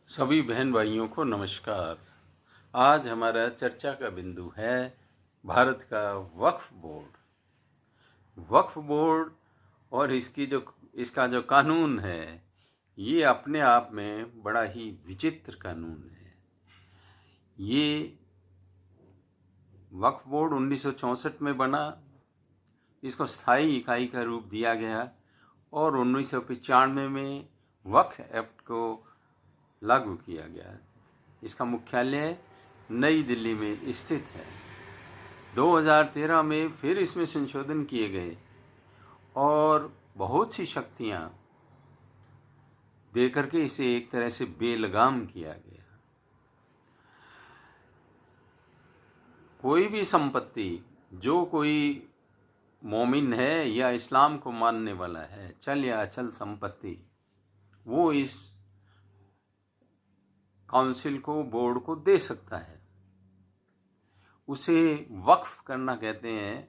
सभी बहन भाइयों को नमस्कार। आज हमारा चर्चा का बिंदु है भारत का वक्फ बोर्ड। वक्फ बोर्ड और इसका जो कानून है, ये अपने आप में बड़ा ही विचित्र कानून है। ये वक्फ बोर्ड 1964 में बना, इसको स्थायी इकाई का रूप दिया गया और 1995 में वक्फ एक्ट को लागू किया गया। इसका मुख्यालय नई दिल्ली में स्थित है। 2013 में फिर इसमें संशोधन किए गए और बहुत सी शक्तियां देकर के इसे एक तरह से बेलगाम किया गया। कोई भी संपत्ति, जो कोई मोमिन है या इस्लाम को मानने वाला है, चल या अचल संपत्ति, वो इस काउंसिल को, बोर्ड को दे सकता है। उसे वक्फ करना कहते हैं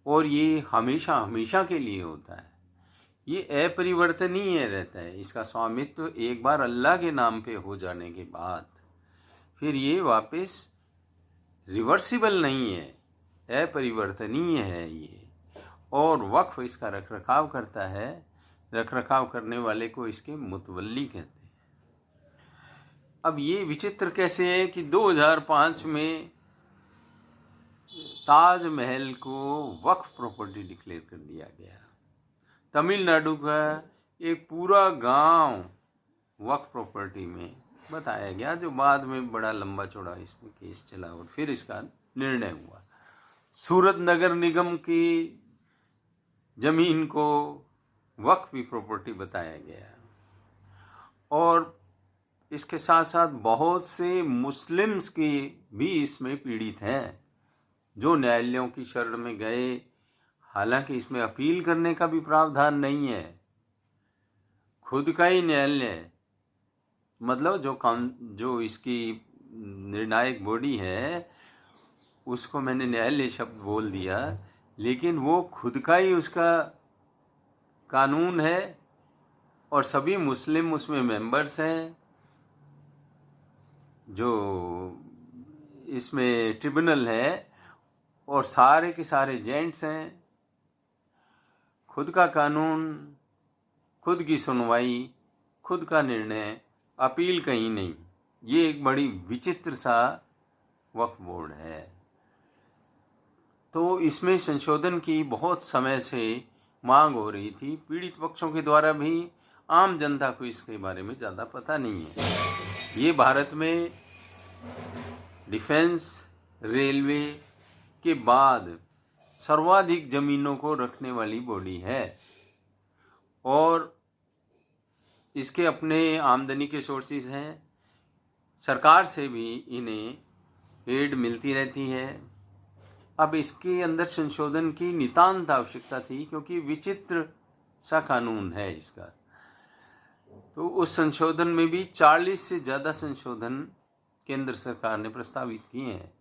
और ये हमेशा हमेशा के लिए होता है। ये अपरिवर्तनीय रहता है। इसका स्वामित्व एक बार अल्लाह के नाम पे हो जाने के बाद फिर ये वापस रिवर्सिबल नहीं है, अपरिवर्तनीय है ये। और वक्फ इसका रखरखाव करता है। रखरखाव करने वाले को इसके मुतवल्ली कहते हैं। अब ये विचित्र कैसे है कि 2005 में ताजमहल को वक्फ प्रॉपर्टी डिक्लेयर कर दिया गया। तमिलनाडु का एक पूरा गांव वक्फ प्रॉपर्टी में बताया गया, जो बाद में बड़ा लंबा चौड़ा इसमें केस चला और फिर इसका निर्णय हुआ। सूरत नगर निगम की जमीन को वक्फ की प्रॉपर्टी बताया गया। और इसके साथ साथ बहुत से मुस्लिम्स की भी इसमें पीड़ित हैं, जो न्यायालयों की शरण में गए। हालांकि इसमें अपील करने का भी प्रावधान नहीं है। खुद का ही न्यायालय, मतलब जो इसकी निर्णायक बॉडी है, उसको मैंने न्यायालय शब्द बोल दिया, लेकिन वो खुद का ही उसका कानून है और सभी मुस्लिम उसमें मेंबर्स हैं। जो इसमें ट्रिब्यूनल है और सारे के सारे जेंट्स हैं। खुद का कानून, खुद की सुनवाई, खुद का निर्णय, अपील कहीं नहीं। ये एक बड़ी विचित्र सा वक्फ बोर्ड है। तो इसमें संशोधन की बहुत समय से मांग हो रही थी, पीड़ित पक्षों के द्वारा भी। आम जनता को इसके बारे में ज़्यादा पता नहीं है। ये भारत में डिफेंस, रेलवे के बाद सर्वाधिक जमीनों को रखने वाली बॉडी है और इसके अपने आमदनी के सोर्सेज हैं। सरकार से भी इन्हें एड मिलती रहती है। अब इसके अंदर संशोधन की नितांत आवश्यकता थी, क्योंकि विचित्र सा कानून है इसका। तो उस संशोधन में भी 40 से ज़्यादा संशोधन केंद्र सरकार ने प्रस्तावित किए हैं।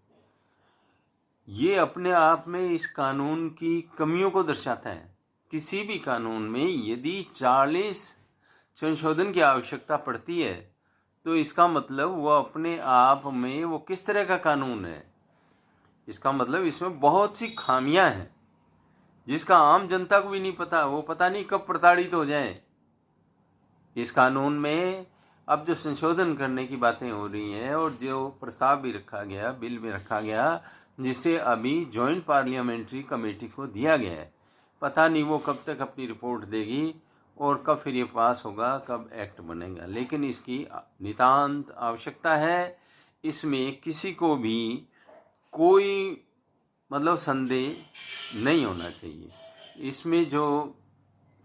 ये अपने आप में इस कानून की कमियों को दर्शाता है। किसी भी कानून में यदि 40 संशोधन की आवश्यकता पड़ती है, तो इसका मतलब वो अपने आप में वो किस तरह का कानून है। इसका मतलब इसमें बहुत सी खामियां हैं, जिसका आम जनता को भी नहीं पता। वो पता नहीं कब प्रताड़ित हो जाए। इस कानून में अब जो संशोधन करने की बातें हो रही हैं और जो प्रस्ताव भी रखा गया, बिल में रखा गया, जिसे अभी जॉइंट पार्लियामेंट्री कमेटी को दिया गया है, पता नहीं वो कब तक अपनी रिपोर्ट देगी और कब फिर ये पास होगा, कब एक्ट बनेगा। लेकिन इसकी नितांत आवश्यकता है। इसमें किसी को भी कोई संदेह नहीं होना चाहिए। इसमें जो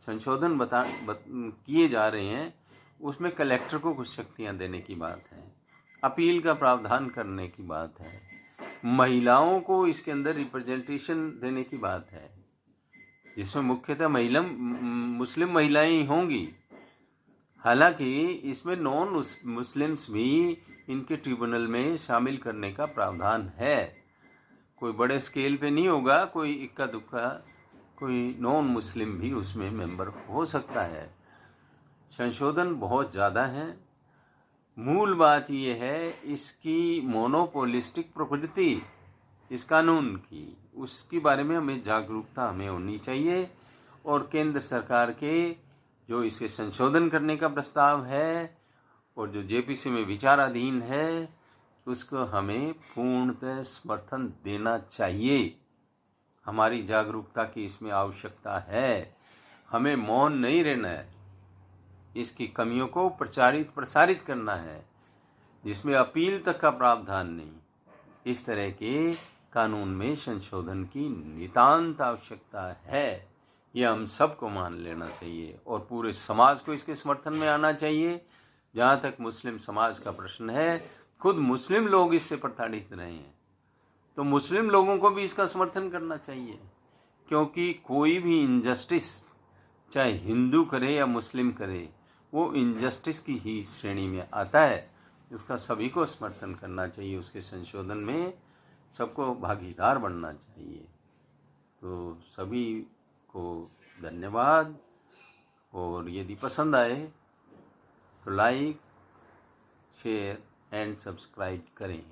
संशोधन किए जा रहे हैं, उसमें कलेक्टर को कुछ शक्तियां देने की बात है, अपील का प्रावधान करने की बात है, महिलाओं को इसके अंदर रिप्रेजेंटेशन देने की बात है, जिसमें मुख्यतः मुस्लिम महिलाएं ही होंगी। हालांकि इसमें नॉन मुस्लिम्स भी इनके ट्रिब्यूनल में शामिल करने का प्रावधान है। कोई बड़े स्केल पे नहीं होगा, कोई इक्का दुक्का कोई नॉन मुस्लिम भी उसमें मेंबर हो सकता है। संशोधन बहुत ज़्यादा हैं। मूल बात यह है इसकी मोनोपोलिस्टिक प्रकृति, इस कानून की, उसके बारे में हमें जागरूकता हमें होनी चाहिए। और केंद्र सरकार के जो इसे संशोधन करने का प्रस्ताव है और जो जेपीसी में विचाराधीन है, उसको हमें पूर्णतः समर्थन देना चाहिए। हमारी जागरूकता की इसमें आवश्यकता है। हमें मौन नहीं रहना है, इसकी कमियों को प्रसारित करना है, जिसमें अपील तक का प्रावधान नहीं। इस तरह के कानून में संशोधन की नितांत आवश्यकता है। यह हम सबको मान लेना चाहिए और पूरे समाज को इसके समर्थन में आना चाहिए। जहाँ तक मुस्लिम समाज का प्रश्न है, खुद मुस्लिम लोग इससे प्रताड़ित रहे हैं, तो मुस्लिम लोगों को भी इसका समर्थन करना चाहिए। क्योंकि कोई भी इनजस्टिस चाहे हिंदू करे या मुस्लिम करे, वो इनजस्टिस की ही श्रेणी में आता है। उसका सभी को समर्थन करना चाहिए, उसके संशोधन में सबको भागीदार बनना चाहिए। तो सभी को धन्यवाद। और यदि पसंद आए तो लाइक, शेयर एंड सब्सक्राइब करें।